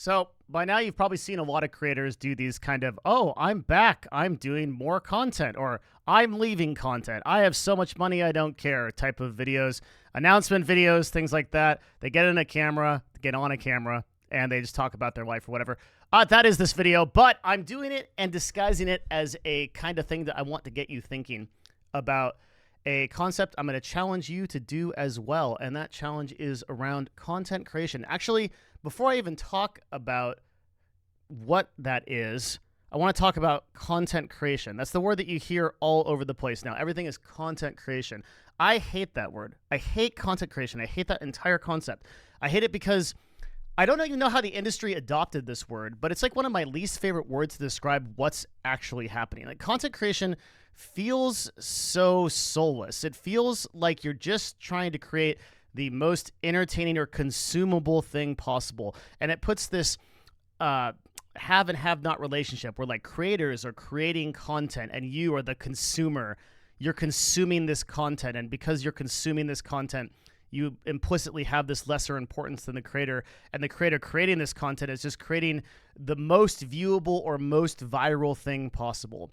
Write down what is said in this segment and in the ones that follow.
So by now you've probably seen a lot of creators do these kind of, oh, I'm back, I'm doing more content, or I'm leaving content, I have so much money I don't care type of videos, announcement videos, things like that. They get on a camera, and they just talk about their life or whatever. That is this video, but I'm doing it and disguising it as a kind of thing that I want to get you thinking about a concept I'm going to challenge you to do as well, and that challenge is around content creation. Actually, before I even talk about what that is, I want to talk about content creation. That's the word that you hear all over the place now. Everything is content creation. I hate that word. I hate content creation. I hate that entire concept. I hate it because I don't even know how the industry adopted this word, but it's like one of my least favorite words to describe what's actually happening. Like, content creation feels so soulless. It feels like you're just trying to create the most entertaining or consumable thing possible. And it puts this have and have not relationship where, like, creators are creating content and you are the consumer. You're consuming this content, and because you're consuming this content, you implicitly have this lesser importance than the creator, and the creator creating this content is just creating the most viewable or most viral thing possible.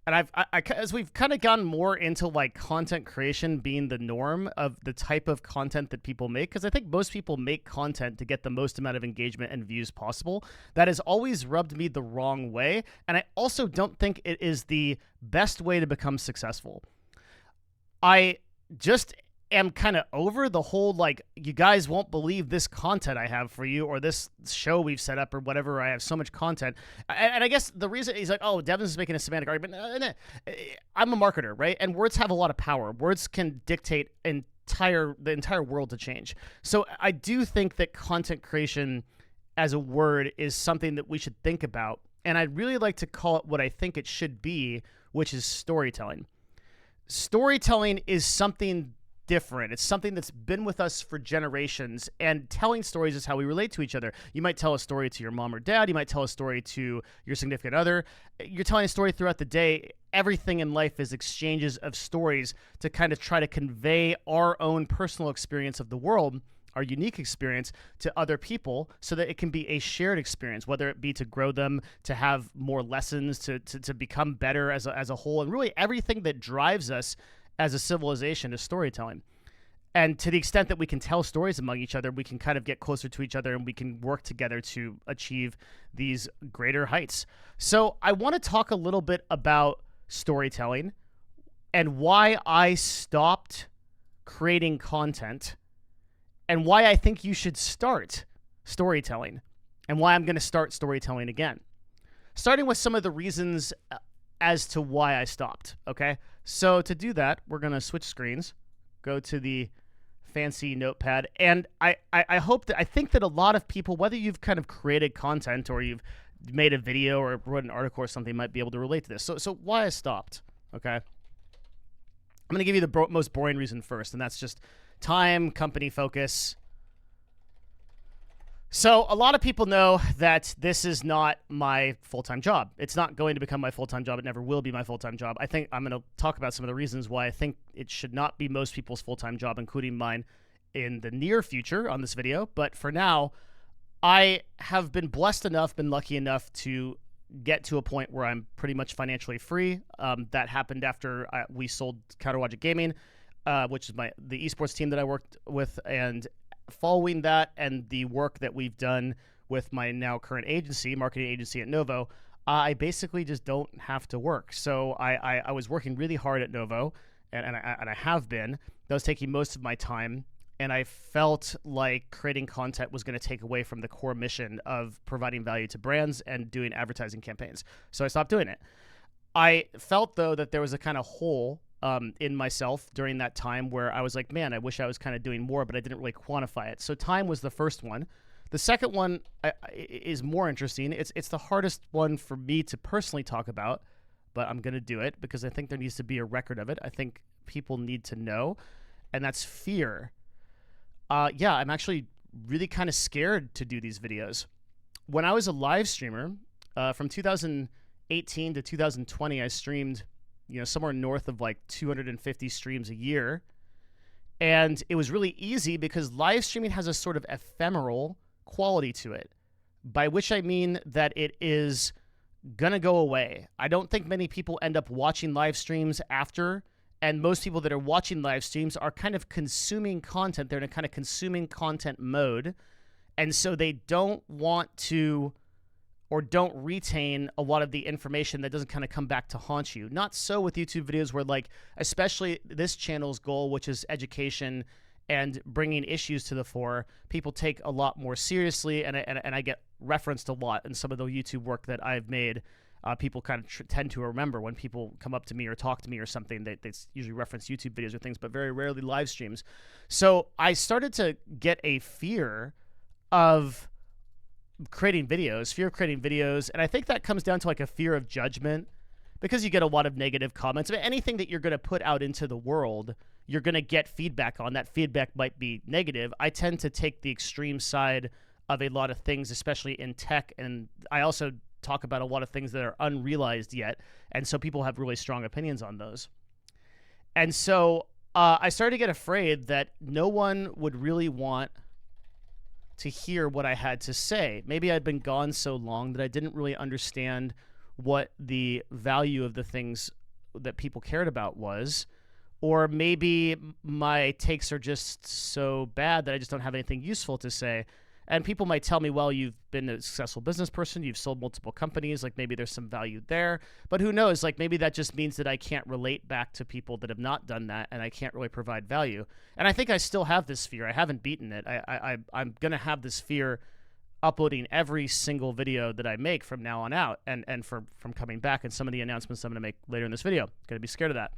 And as we've kind of gotten more into like content creation being the norm of the type of content that people make, because I think most people make content to get the most amount of engagement and views possible, that has always rubbed me the wrong way. And I also don't think it is the best way to become successful. I just am kind of over the whole, like, you guys won't believe this content I have for you, or this show we've set up, or whatever. I have so much content. And I guess the reason he's like, oh, Devin's making a semantic argument. I'm a marketer, right? And words have a lot of power. Words can dictate the entire world to change. So I do think that content creation as a word is something that we should think about. And I'd really like to call it what I think it should be, which is storytelling. Storytelling is something different. It's something that's been with us for generations, and telling stories is how we relate to each other. You might tell a story to your mom or dad. You might tell a story to your significant other. You're telling a story throughout the day. Everything in life is exchanges of stories to kind of try to convey our own personal experience of the world, our unique experience, to other people, so that it can be a shared experience, whether it be to grow them, to have more lessons, to become better as a whole. And really everything that drives us as a civilization is storytelling. And to the extent that we can tell stories among each other, we can kind of get closer to each other, and we can work together to achieve these greater heights. So I want to talk a little bit about storytelling and why I stopped creating content, and why I think you should start storytelling, and why I'm going to start storytelling again. Starting with some of the reasons as to why I stopped, okay? So to do that, we're going to switch screens, go to the fancy notepad, and I think that a lot of people, whether you've kind of created content or you've made a video or wrote an article or something, might be able to relate to this. So why I stopped, okay? I'm going to give you the most boring reason first, and that's just time, company focus. So a lot of people know that this is not my full-time job. It's not going to become my full-time job. It never will be my full-time job. I think I'm going to talk about some of the reasons why I think it should not be most people's full-time job, including mine, in the near future on this video. But for now, I have been blessed enough, been lucky enough to get to a point where I'm pretty much financially free. That happened after we sold Counterlogic Gaming, which is the esports team that I worked with, and following that and the work that we've done with my now current agency, marketing agency at Novo, I basically just don't have to work. So I was working really hard at Novo, and I have been. That was taking most of my time, and I felt like creating content was going to take away from the core mission of providing value to brands and doing advertising campaigns. So I stopped doing it. I felt, though, that there was a kind of hole in myself during that time where I was like, man, I wish I was kind of doing more, but I didn't really quantify it. So time was the first one. The second one is more interesting. It's the hardest one for me to personally talk about, but I'm going to do it because I think there needs to be a record of it. I think people need to know, and that's fear. Yeah, I'm actually really kind of scared to do these videos. When I was a live streamer, from 2018 to 2020, I streamed somewhere north of like 250 streams a year. And it was really easy because live streaming has a sort of ephemeral quality to it. by which I mean that it is gonna go away. I don't think many people end up watching live streams after, and most people that are watching live streams are kind of consuming content. They're in a kind of consuming content mode, and so they don't want to or don't retain a lot of the information that doesn't kind of come back to haunt you. Not so with YouTube videos where, like, especially this channel's goal, which is education and bringing issues to the fore, people take a lot more seriously, and I get referenced a lot in some of the YouTube work that I've made. People kind of tend to remember when people come up to me or talk to me or something. They usually reference YouTube videos or things, but very rarely live streams. So I started to get a fear of creating videos, and I think that comes down to like a fear of judgment, because you get a lot of negative comments. I mean, anything that you're going to put out into the world, you're going to get feedback on. That feedback might be negative. I tend to take the extreme side of a lot of things, especially in tech, and I also talk about a lot of things that are unrealized yet, and so people have really strong opinions on those. And so I started to get afraid that no one would really want to hear what I had to say. Maybe I'd been gone so long that I didn't really understand what the value of the things that people cared about was, or maybe my takes are just so bad that I just don't have anything useful to say. And people might tell me, well, you've been a successful business person, you've sold multiple companies, like maybe there's some value there. But who knows, like maybe that just means that I can't relate back to people that have not done that, and I can't really provide value. And I think I still have this fear. I haven't beaten it. I'm going to have this fear uploading every single video that I make from now on out, and from coming back, and some of the announcements I'm going to make later in this video. Going to be scared of that.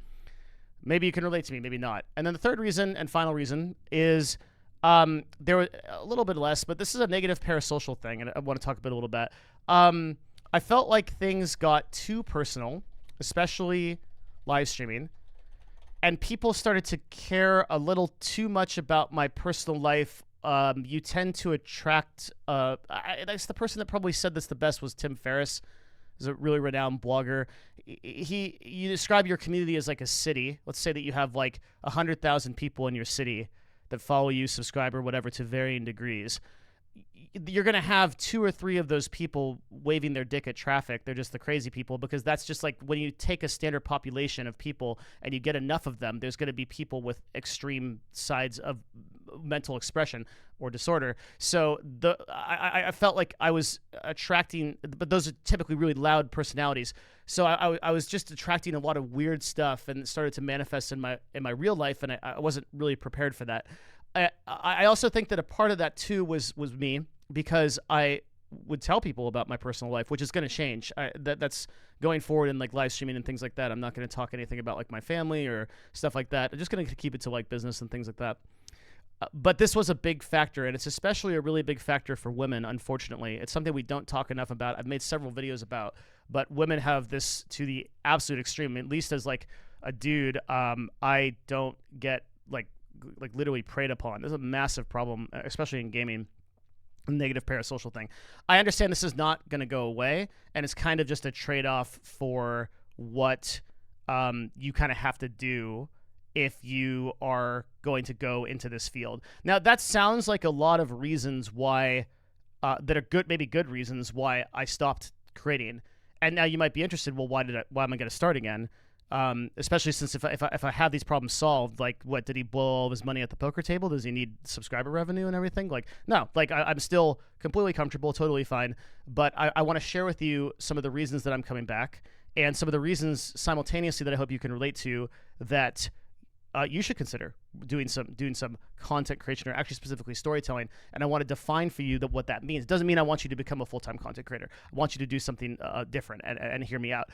Maybe you can relate to me, maybe not. And then the third reason and final reason is there was a little bit less, but this is a negative parasocial thing, and I want to talk about it a little bit. I felt like things got too personal, especially live streaming, and people started to care a little too much about my personal life. You tend to attract, that's the person that probably said this the best was Tim Ferriss. He's a really renowned blogger. You describe your community as like a city. Let's say that you have like 100,000 people in your city that follow you, subscribe, or whatever to varying degrees. You're going to have 2 or 3 of those people waving their dick at traffic. They're just the crazy people, because that's just like when you take a standard population of people and you get enough of them, there's going to be people with extreme sides of mental expression or disorder. So I felt like I was attracting, but those are typically really loud personalities. So I was just attracting a lot of weird stuff, and it started to manifest in my real life, and I wasn't really prepared for that. I also think that a part of that too was me, because I would tell people about my personal life, which is going to change. That's going forward in like live streaming and things like that. I'm not going to talk anything about like my family or stuff like that. I'm just going to keep it to like business and things like that. But this was a big factor, and it's especially a really big factor for women, unfortunately. It's something we don't talk enough about. I've made several videos about, but women have this to the absolute extreme. At least as like a dude, I don't get like literally preyed upon. This is a massive problem, especially in gaming. Negative parasocial thing. I understand this is not going to go away, and it's kind of just a trade-off for what you kind of have to do if you are going to go into this field. Now, that sounds like a lot of reasons why that are good, maybe good reasons why I stopped creating. And now you might be interested, well, why am I going to start again? Especially since if I have these problems solved, like, what, did he blow all of his money at the poker table? Does he need subscriber revenue and everything? Like, no, like I'm still completely comfortable, totally fine. But I want to share with you some of the reasons that I'm coming back, and some of the reasons simultaneously that I hope you can relate to, that you should consider doing some content creation, or actually specifically storytelling. And I want to define for you what that means. It doesn't mean I want you to become a full-time content creator. I want you to do something different, and hear me out.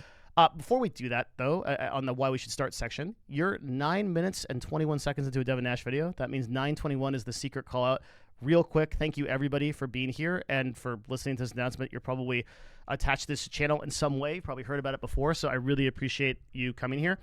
Before we do that, though, on the why we should start section, you're 9 minutes and 21 seconds into a Devin Nash video. That means 9:21 is the secret call out. Real quick, thank you everybody for being here and for listening to this announcement. You're probably attached to this channel in some way. You've probably heard about it before, so I really appreciate you coming here.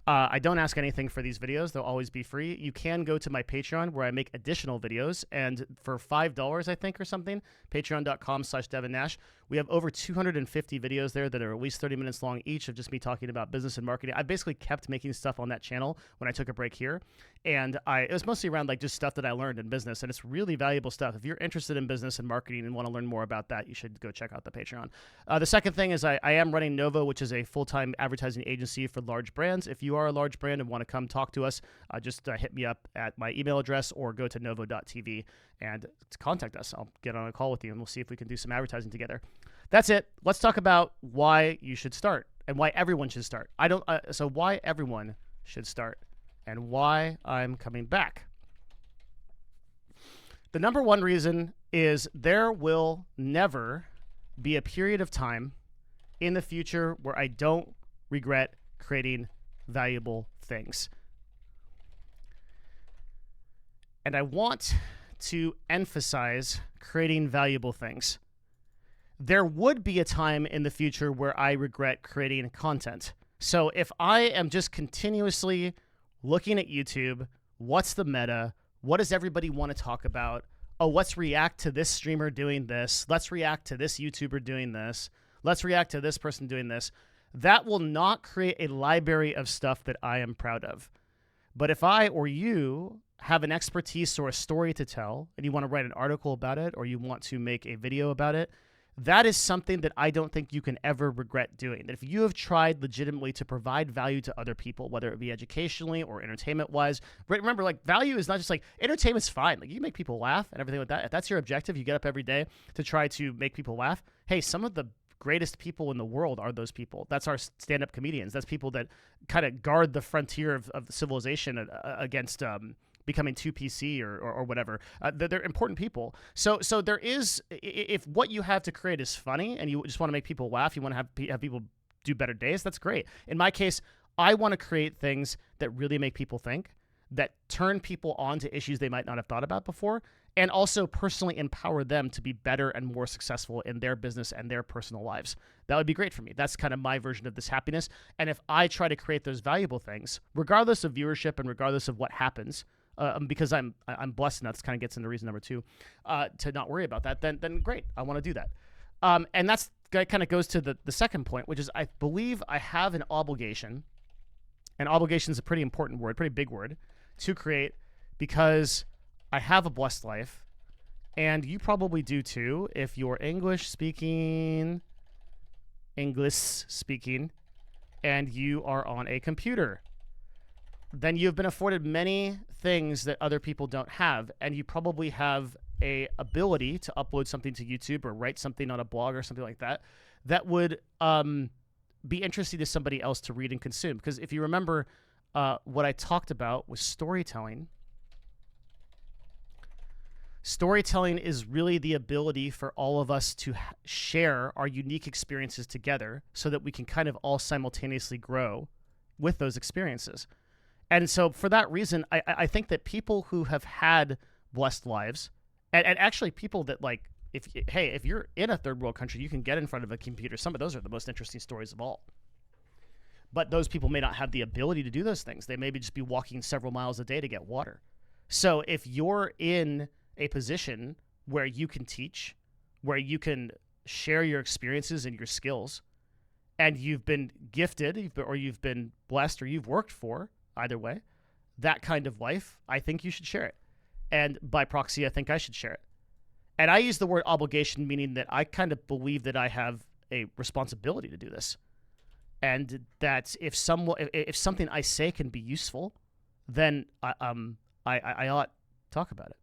I don't ask anything for these videos. They'll always be free. You can go to my Patreon where I make additional videos. And for $5, I think, or something, patreon.com/Devin Nash, we have over 250 videos there that are at least 30 minutes long each of just me talking about business and marketing. I basically kept making stuff on that channel when I took a break here. And it was mostly around like just stuff that I learned in business. And it's really valuable stuff. If you're interested in business and marketing and want to learn more about that, you should go check out the Patreon. The second thing is I am running Novo, which is a full-time advertising agency for large brands. If you are a large brand and want to come talk to us, just hit me up at my email address or go to novo.tv and contact us. I'll get on a call with you and we'll see if we can do some advertising together. That's it. Let's talk about why you should start and why everyone should start. So why everyone should start and why I'm coming back. The number one reason is there will never be a period of time in the future where I don't regret creating valuable things. And I want to emphasize creating valuable things. There would be a time in the future where I regret creating content. So if I am just continuously looking at YouTube, what's the meta? What does everybody want to talk about? Oh, let's react to this streamer doing this. Let's react to this YouTuber doing this. Let's react to this person doing this. That will not create a library of stuff that I am proud of. But if I or you have an expertise or a story to tell, and you want to write an article about it, or you want to make a video about it, that is something that I don't think you can ever regret doing. That if you have tried legitimately to provide value to other people, whether it be educationally or entertainment-wise, remember, like, value is not just like, entertainment's fine. Like, you make people laugh and everything like that. If that's your objective, you get up every day to try to make people laugh. Hey, some of the greatest people in the world are those people. That's our stand-up comedians. That's people that kind of guard the frontier of civilization against becoming too PC or whatever. They're important people. So there is, if what you have to create is funny and you just want to make people laugh, you want to have people do better days, that's great. In my case, I want to create things that really make people think, that turn people on to issues they might not have thought about before, and also personally empower them to be better and more successful in their business and their personal lives. That would be great for me. That's kind of my version of this happiness. And if I try to create those valuable things, regardless of viewership and regardless of what happens, because I'm blessed enough, this kind of gets into reason number two, to not worry about that, then great, I want to do that. And that kind of goes to the second point, which is I believe I have an obligation, and obligation is a pretty important word, pretty big word, to create, because I have a blessed life, and you probably do too if you're English speaking, and you are on a computer. Then you've been afforded many things that other people don't have, and you probably have a ability to upload something to YouTube or write something on a blog or something like that that would be interesting to somebody else to read and consume. Because if you remember, what I talked about was storytelling. Storytelling is really the ability for all of us to share our unique experiences together so that we can kind of all simultaneously grow with those experiences. And so for that reason, I think that people who have had blessed lives, and actually people that, like, if you're in a third world country, you can get in front of a computer. Some of those are the most interesting stories of all. But those people may not have the ability to do those things. They maybe just be walking several miles a day to get water. So if you're in a position where you can teach, where you can share your experiences and your skills, and you've been gifted or you've been blessed or you've worked for, either way, that kind of life, I think you should share it. And by proxy, I think I should share it. And I use the word obligation, meaning that I kind of believe that I have a responsibility to do this. And that if something I say can be useful, then I ought to talk about it.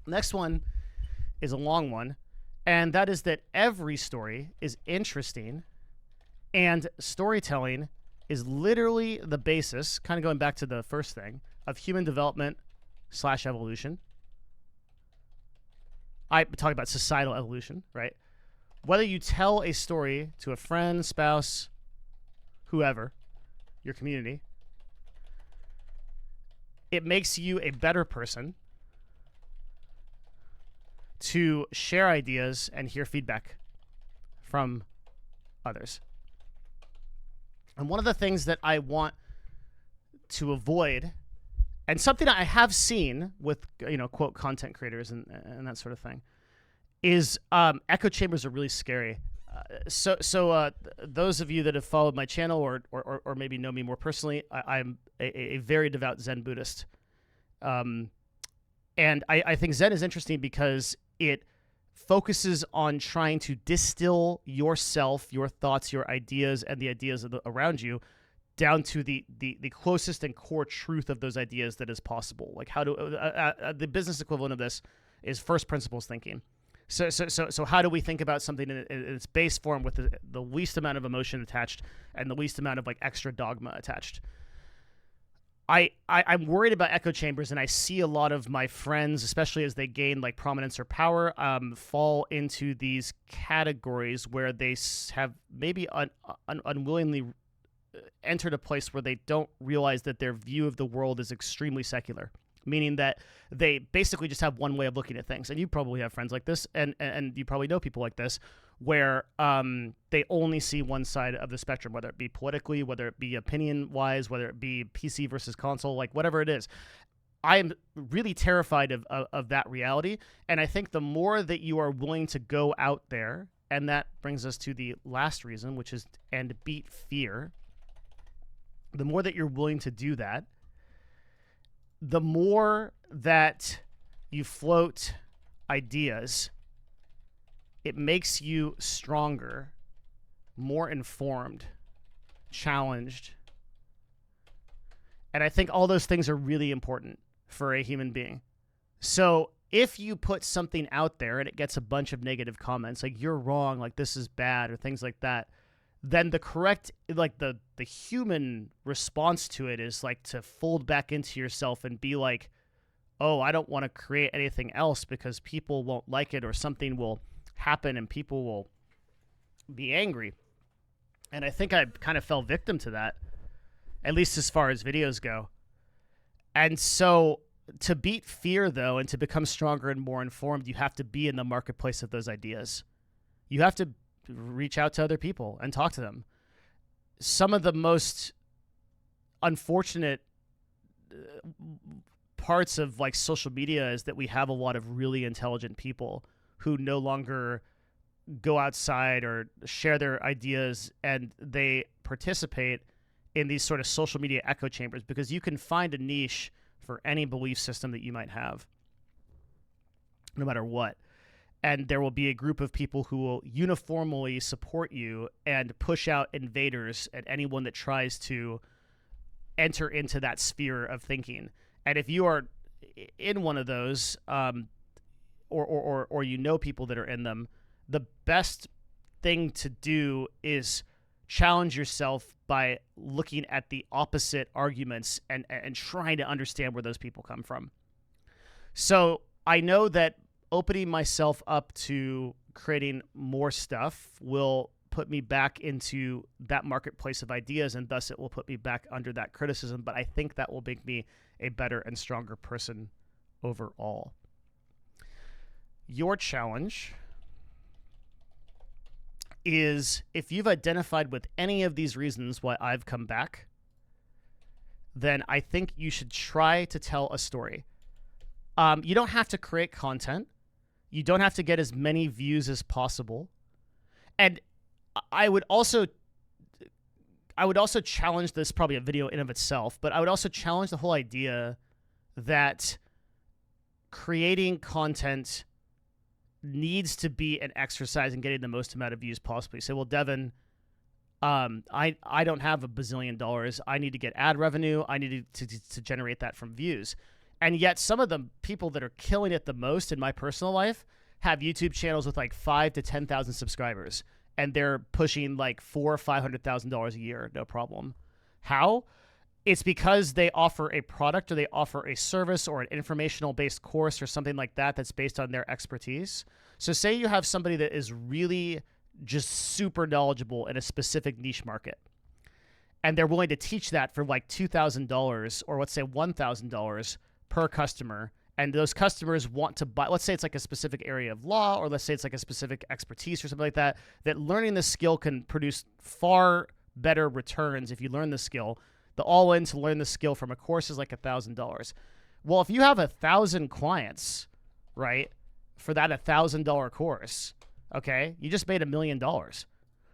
Next one is a long one, and that is that every story is interesting, and storytelling is literally the basis, kind of going back to the first thing, of human development / evolution. I talk about societal evolution, right? Whether you tell a story to a friend, spouse, whoever, your community, it makes you a better person to share ideas and hear feedback from others. And one of the things that I want to avoid, and something I have seen with, quote, content creators and that sort of thing, is echo chambers are really scary. So those of you that have followed my channel or maybe know me more personally, I'm a very devout Zen Buddhist. And I think Zen is interesting because it focuses on trying to distill yourself, your thoughts, your ideas, and the ideas around you down to the closest and core truth of those ideas that is possible. Like the business equivalent of this is first principles thinking. So how do we think about something in its base form with the least amount of emotion attached and the least amount of like extra dogma attached? I'm worried about echo chambers, and I see a lot of my friends, especially as they gain like prominence or power, fall into these categories where they have maybe unwillingly entered a place where they don't realize that their view of the world is extremely secular, meaning that they basically just have one way of looking at things. And you probably have friends like this, and you probably know people like this, where they only see one side of the spectrum, whether it be politically, whether it be opinion-wise, whether it be PC versus console, like whatever it is. I am really terrified of that reality, and I think the more that you are willing to go out there, and that brings us to the last reason, which is and beat fear, the more that you're willing to do that, the more that you float ideas, it makes you stronger, more informed, challenged. And I think all those things are really important for a human being. So if you put something out there and it gets a bunch of negative comments, like you're wrong, like this is bad, or things like that, then the correct, like the human response to it is like to fold back into yourself and be like, oh, I don't want to create anything else because people won't like it, or something will happen and people will be angry. And I think I kind of fell victim to that, at least as far as videos go. And so to beat fear, though, and to become stronger and more informed, you have to be in the marketplace of those ideas. You have to reach out to other people and talk to them. Some of the most unfortunate parts of like social media is that we have a lot of really intelligent people who no longer go outside or share their ideas, and they participate in these sort of social media echo chambers, because you can find a niche for any belief system that you might have, no matter what. And there will be a group of people who will uniformly support you and push out invaders and anyone that tries to enter into that sphere of thinking. And if you are in one of those, or you know people that are in them, the best thing to do is challenge yourself by looking at the opposite arguments and trying to understand where those people come from. So I know that opening myself up to creating more stuff will put me back into that marketplace of ideas, and thus it will put me back under that criticism. But I think that will make me a better and stronger person overall. Your challenge is, if you've identified with any of these reasons why I've come back, then I think you should try to tell a story. You don't have to create content. You don't have to get as many views as possible. And I would also challenge this, probably a video in of itself, but I would also challenge the whole idea that creating content needs to be an exercise in getting the most amount of views possible. You say, well, Devin, I don't have $1 bazillion. I need to get ad revenue. I need to generate that from views. And yet some of the people that are killing it the most in my personal life have YouTube channels with like 5,000 to 10,000 subscribers, and they're pushing like $400,000 or $500,000 a year, no problem. How? It's because they offer a product, or they offer a service, or an informational-based course, or something like that that's based on their expertise. So say you have somebody that is really just super knowledgeable in a specific niche market, and they're willing to teach that for like $2,000, or let's say $1,000 per customer, and those customers want to buy, let's say it's like a specific area of law, or let's say it's like a specific expertise or something like that, that learning this skill can produce far better returns if you learn the skill. The all-in to learn the skill from a course is like $1,000. Well, if you have 1,000 clients, right, for that $1,000 course, okay, you just made $1 million.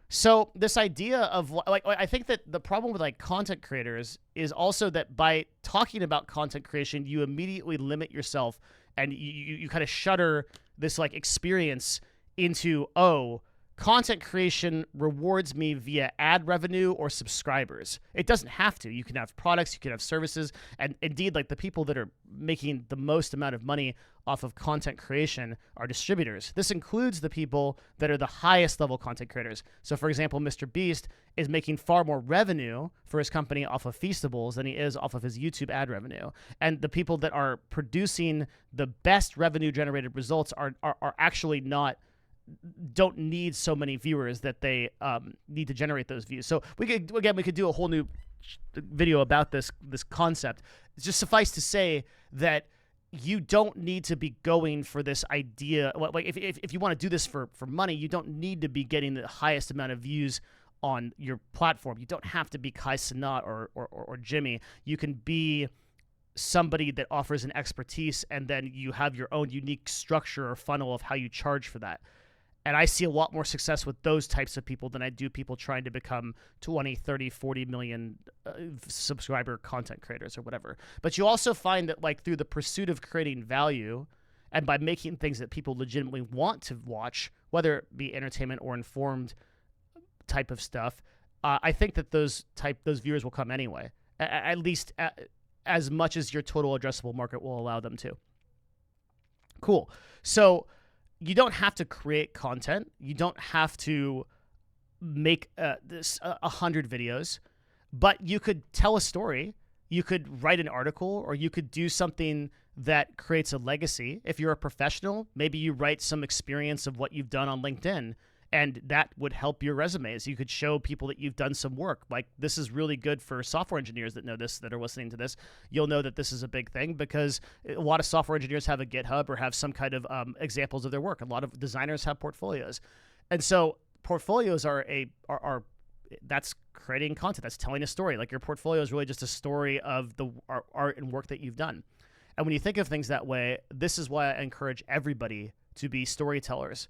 So this idea of like, I think that the problem with like content creators is also that by talking about content creation, you immediately limit yourself and you kind of shutter this like experience into, oh, content creation rewards me via ad revenue or subscribers. It doesn't have to. You can have products, you can have services, and indeed, like the people that are making the most amount of money off of content creation are distributors. This includes the people that are the highest level content creators. So for example, Mr. Beast is making far more revenue for his company off of Feastables than he is off of his YouTube ad revenue. And the people that are producing the best revenue generated results are actually don't need so many viewers that they need to generate those views. So we could do a whole new video about this concept. It's just suffice to say that you don't need to be going for this idea. Like if you want to do this for money, you don't need to be getting the highest amount of views on your platform. You don't have to be Kai Cenat or Jimmy. You can be somebody that offers an expertise, and then you have your own unique structure or funnel of how you charge for that. And I see a lot more success with those types of people than I do people trying to become 20, 30, 40 million subscriber content creators or whatever. But you also find that like through the pursuit of creating value and by making things that people legitimately want to watch, whether it be entertainment or informed type of stuff, I think that those viewers will come anyway, at least as much as your total addressable market will allow them to. Cool. So you don't have to create content. You don't have to make 100 videos, but you could tell a story. You could write an article, or you could do something that creates a legacy. If you're a professional, maybe you write some experience of what you've done on LinkedIn, and that would help your resumes. You could show people that you've done some work. Like, this is really good for software engineers that know this, that are listening to this. You'll know that this is a big thing because a lot of software engineers have a GitHub or have some kind of examples of their work. A lot of designers have portfolios. And so portfolios are that's creating content. That's telling a story. Like, your portfolio is really just a story of the art and work that you've done. And when you think of things that way, this is why I encourage everybody to be storytellers.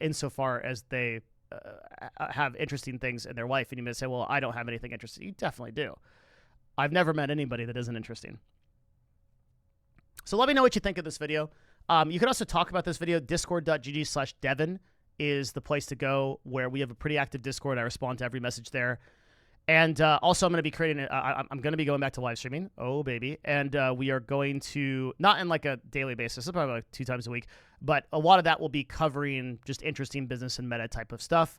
Insofar as they have interesting things in their life. And you may say, well, I don't have anything interesting. You definitely do. I've never met anybody that isn't interesting. So let me know what you think of this video. You can also talk about this video. Discord.gg/Devin is the place to go, where we have a pretty active Discord. I respond to every message there. And also, I'm going to be creating I'm going to be going back to live streaming. Oh, baby. And we are going to, not in like a daily basis, probably like 2 times a week, but a lot of that will be covering just interesting business and meta type of stuff.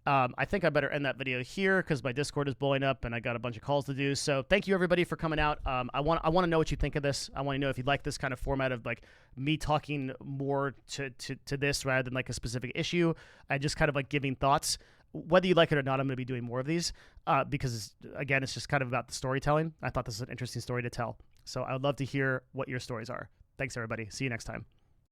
I think I better end that video here because my Discord is blowing up and I got a bunch of calls to do. So thank you, everybody, for coming out. I want to know what you think of this. I want to know if you like this kind of format of like me talking more to this rather than like a specific issue. I just kind of like giving thoughts. Whether you like it or not, I'm going to be doing more of these because, again, it's just kind of about the storytelling. I thought this was an interesting story to tell. So I would love to hear what your stories are. Thanks, everybody. See you next time.